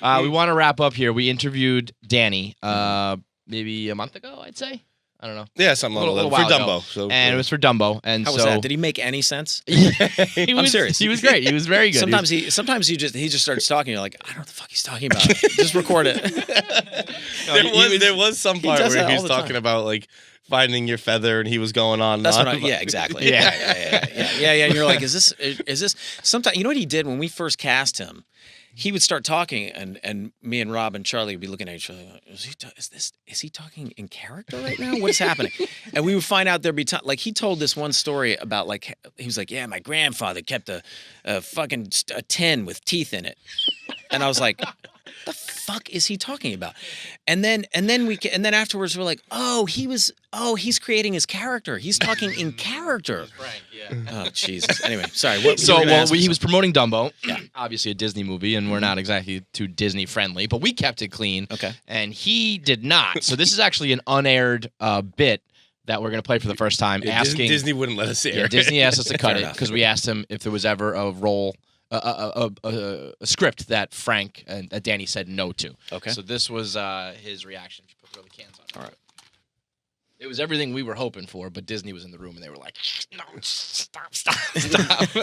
We want to wrap up here. We interviewed Danny maybe a month ago, I'd say. I don't know. Yeah, something a little for while Dumbo. ago. So, and it was for Dumbo. And How was that? Did he make any sense? I'm serious. He was great. He was very good. Sometimes he just starts talking. You're like, I don't know what the fuck he's talking about. Just record it. There was some part where he was talking about like finding your feather, and he was going on. That's what yeah, exactly. Yeah. And you're like, is this? Sometimes you know what he did when we first cast him. He would start talking, and me and Rob and Charlie would be looking at each other. Like, is he talking in character right now? What is happening? And we would find out there'd be like he told this one story about like he was like, yeah, my grandfather kept a fucking a tin with teeth in it, and I was like, the fuck is he talking about? And then afterwards we're like, he's creating his character. He's talking in character. Right. Yeah. Oh Jesus. Anyway, sorry. He was promoting Dumbo. Yeah. Obviously a Disney movie, and we're not exactly too Disney friendly, but we kept it clean. Okay. And he did not. So this is actually an unaired bit that we're going to play for the first time. Disney wouldn't let us air. Yeah, Disney asked us to cut it because we asked him if there was ever a role. A script that Frank and Danny said no to. Okay. So this was his reaction. Put the cans on. All right. It was everything we were hoping for, but Disney was in the room and they were like, "No, stop."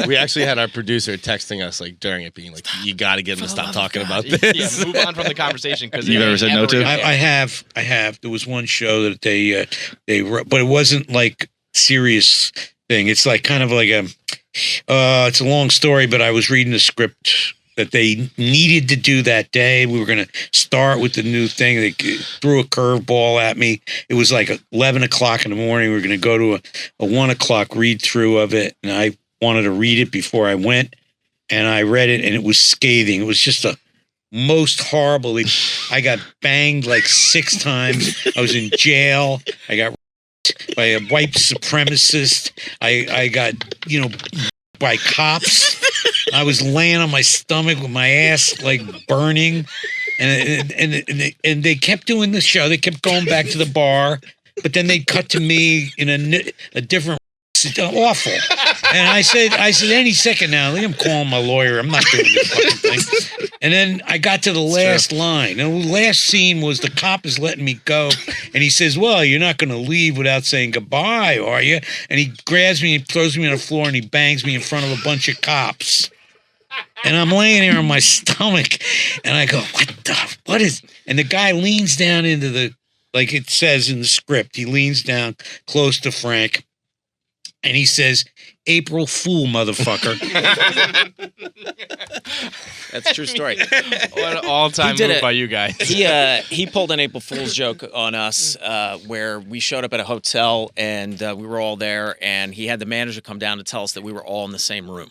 We actually had our producer texting us like during it, being like, "You got to get him to stop talking about this." Yeah, move on from the conversation because you ever said no to? I have. There was one show that they but it wasn't like serious thing. It's like kind of like it's a long story, but I was reading the script that they needed to do that day. We were going to start with the new thing. They threw a curveball at me. It was like 11 o'clock in the morning. We were going to go to a 1 o'clock read through of it. And I wanted to read it before I went. And I read it and it was scathing. It was just a most horrible. I got banged like 6 times. I was in jail. I got by a white supremacist. I got, by cops. I was laying on my stomach with my ass like burning, and they kept doing the show. They kept going back to the bar, but then they cut to me in a different. Awful. And I said, any second now, I think I'm calling my lawyer. I'm not doing this fucking thing. And then I got to the last line. And the last scene was the cop is letting me go. And he says, well, you're not going to leave without saying goodbye, are you? And he grabs me and throws me on the floor and he bangs me in front of a bunch of cops. And I'm laying there on my stomach. And I go, what is? And the guy leans down into the, like it says in the script, he leans down close to Frank. And he says, April Fool, motherfucker. That's a true story. What an all-time move by you guys. He pulled an April Fool's joke on us where we showed up at a hotel and we were all there, and he had the manager come down to tell us that we were all in the same room.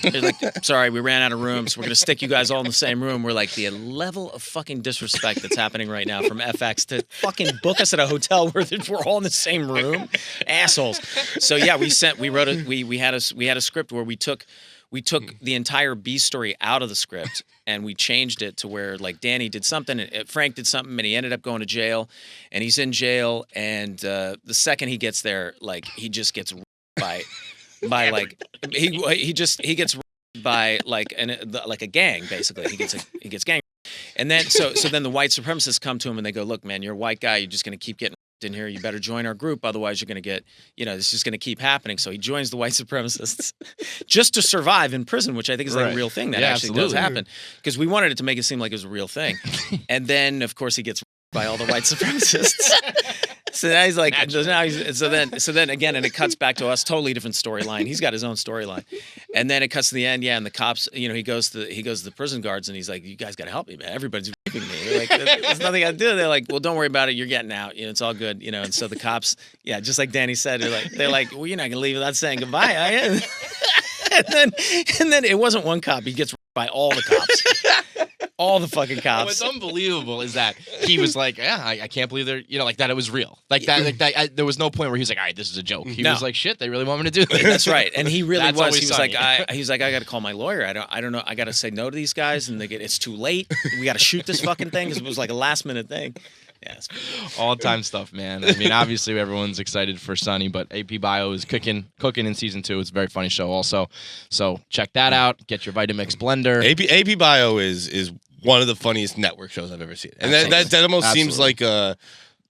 He's like, sorry, we ran out of rooms. We're going to stick you guys all in the same room. We're like, the level of fucking disrespect that's happening right now from FX to fucking book us at a hotel where we're all in the same room. Assholes. So yeah, we had a script where we took the entire B story out of the script and we changed it to where like Danny did something, Frank did something, and he ended up going to jail, and he's in jail, and the second he gets there, like he just gets by like he gets by like a gang basically. He gets gang, and then so then the white supremacists come to him and they go, look, man, you're a white guy, you're just gonna keep getting in here, you better join our group, otherwise you're going to get, it's just going to keep happening. So he joins the white supremacists just to survive in prison, which I think is like a real thing that actually does happen, because we wanted it to make it seem like it was a real thing. And then of course he gets by all the white supremacists. So now he's like, so then again, and it cuts back to us, totally different storyline. He's got his own storyline, and then it cuts to the end, and the cops, he goes to the prison guards, and he's like, "You guys got to help me, man. Everybody's raping me. They're like, there's nothing I do." They're like, "Well, don't worry about it. You're getting out. It's all good." And so the cops, just like Danny said, they're like, "Well, you're not gonna leave without saying goodbye, are you?" and then it wasn't one cop. He gets by all the cops. All the fucking cops. What's unbelievable is that he was like, "Yeah, I can't believe they're, like that. It was real. Like that. Like that. There was no point where he was like, all right, this is a joke. He was like, shit, they really want me to do this. That's right. And he really was. He was like, I got to call my lawyer. I don't know. I got to say no to these guys, and it's too late. We got to shoot this fucking thing because it was like a last minute thing. Yeah, all-time stuff, man. I mean, obviously everyone's excited for Sunny, but AP Bio is cooking in season 2. It's a very funny show also. So check that out. Get your Vitamix blender. AP Bio is one of the funniest network shows I've ever seen, and that almost seems like a.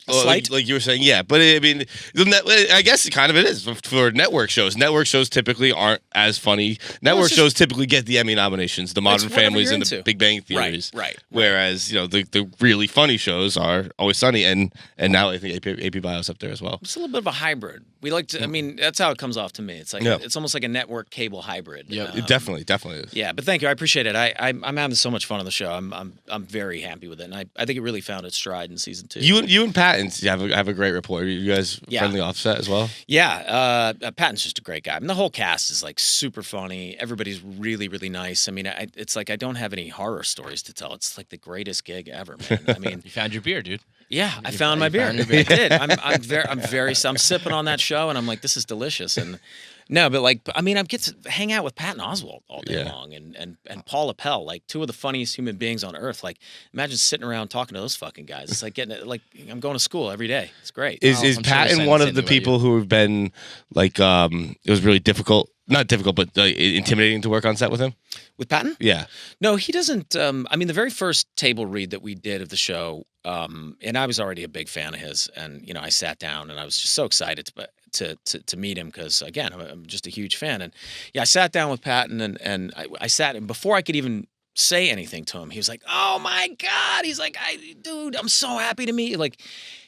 Like you were saying, yeah, but I mean, I guess it kind of is for network shows. Network shows typically aren't as funny. Network shows typically get the Emmy nominations, the Modern Families and the Big Bang Theories. Right. Whereas the really funny shows are Always Sunny, and now I think AP Bio's up there as well. It's a little bit of a hybrid. We like to. I mean, that's how it comes off to me. It's like it's almost like a network cable hybrid. Yeah, it definitely is. Yeah, but thank you. I appreciate it. I'm having so much fun on the show. I'm very happy with it, and I think it really found its stride in season 2. You and Patton have a great rapport. You guys friendly offset as well? Yeah, Patton's just a great guy. I mean, the whole cast is like super funny. Everybody's really, really nice. I mean, it's like I don't have any horror stories to tell. It's like the greatest gig ever, man. I mean, you found your beer, dude. Yeah, I found my beer. I did. I'm sipping on that show, and I'm like, this is delicious. And no, but like, I mean, I get to hang out with Patton Oswalt all day long, and Paul Appel, like 2 of the funniest human beings on earth. Like, imagine sitting around talking to those fucking guys. It's like I'm going to school every day. It's great. Is Patton one of the people who have been like it was really difficult? Not difficult, but intimidating to work on set with him? With Patton? Yeah. No, he doesn't. I mean, the very first table read that we did of the show, and I was already a big fan of his, and I sat down and I was just so excited to meet him because again, I'm just a huge fan, and I sat down with Patton and I sat, and before I could even say anything to him, he was like, "Oh my God!" He's like, "Dude, I'm so happy to meet you." Like,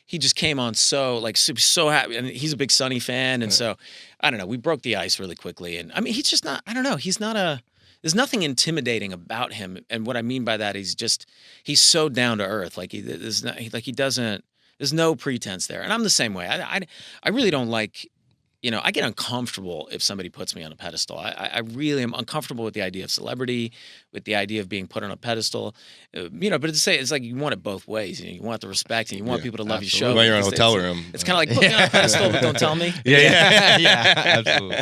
he just came on so happy, and he's a big Sonny fan, and so I don't know. We broke the ice really quickly, and I mean, he's just not. I don't know. He's not There's nothing intimidating about him, and what I mean by that, he's so down to earth. Like he doesn't. There's no pretense there, and I'm the same way. I really don't like. I get uncomfortable if somebody puts me on a pedestal. I really am uncomfortable with the idea of celebrity, with the idea of being put on a pedestal. But to say it's like you want it both ways. You want the respect, and you want people to love your show. When you're in a hotel room, it's kind of like put me on a pedestal, but don't tell me. Yeah, absolutely.